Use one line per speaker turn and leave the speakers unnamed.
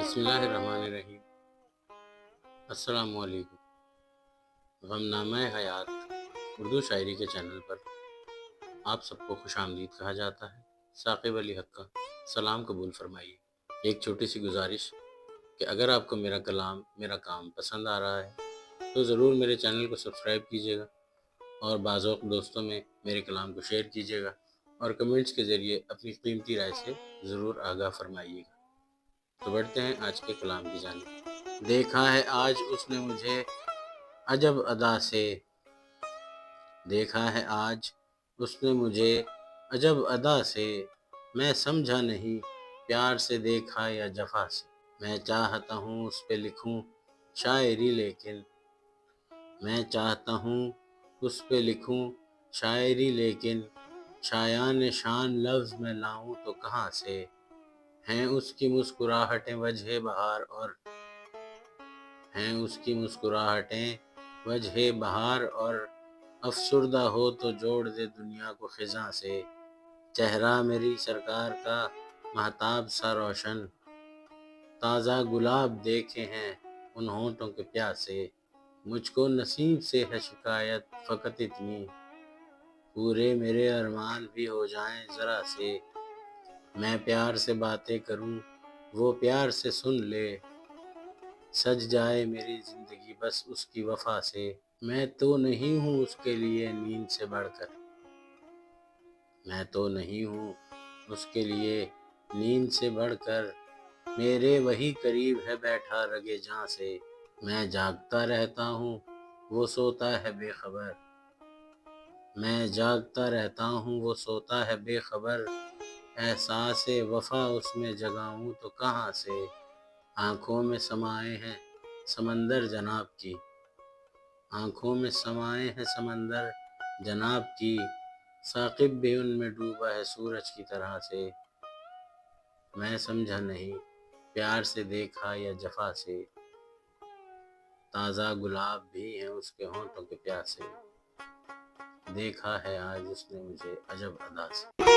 बिस्मिल्लाहिर्रहमानिर्रहीम। अस्सलामु अलैकुम। गमनामा हयात उर्दू शायरी के चैनल पर आप सबको खुशामदीद कहा जाता है। साकिब अली हक का सलाम कबूल फरमाइए। एक छोटी सी गुजारिश कि अगर आपको मेरा कलाम मेरा काम पसंद आ रहा है तो ज़रूर मेरे चैनल को सब्सक्राइब कीजिएगा और बाज़ौक़ दोस्तों में मेरे कलाम को शेयर कीजिएगा और कमेंट्स के ज़रिए अपनी कीमती राय से ज़रूर आगाह फरमाइएगा। तो बढ़ते हैं आज के कलाम की जानिब। देखा है आज उसने मुझे अजब अदा से, देखा है आज उसने मुझे अजब अदा से, मैं समझा नहीं प्यार से देखा या जफा से। मैं चाहता हूँ उस पे लिखूँ शायरी लेकिन, मैं चाहता हूँ उस पे लिखूँ शायरी लेकिन, शायान शान लफ्ज़ में लाऊं तो कहाँ से। हैं उसकी मुस्कुराहटें वजह बहार और, हैं उसकी मुस्कुराहटें वजह बहार और, अफसुर्दा हो तो जोड़ दे दुनिया को खिज़ां से। चेहरा मेरी सरकार का महताब सा रोशन, ताज़ा गुलाब देखे हैं उन होंठों के प्यासे। मुझको नसीब से है शिकायत फ़कत इतनी, पूरे मेरे अरमान भी हो जाएं ज़रा से। मैं प्यार से बातें करूं वो प्यार से सुन ले, सज जाए मेरी ज़िंदगी बस उसकी वफ़ा से। मैं तो नहीं हूँ उसके लिए नींद से बढ़कर, मैं तो नहीं हूँ उसके लिए नींद से बढ़कर, मेरे वही करीब है बैठा रगे जां से। मैं जागता रहता हूँ वो सोता है बेखबर, मैं जागता रहता हूँ वो सोता है बेखबर, एहसास वफ़ा उसमें जगाऊं तो कहाँ से। आँखों में समाए हैं समंदर जनाब की, आँखों में समाए हैं समंदर जनाब की, साकिब भी उनमें डूबा है सूरज की तरह से। मैं समझा नहीं प्यार से देखा या जफा से, ताज़ा गुलाब भी हैं उसके होंठों के प्यासे। देखा है आज उसने मुझे अजब अदा से।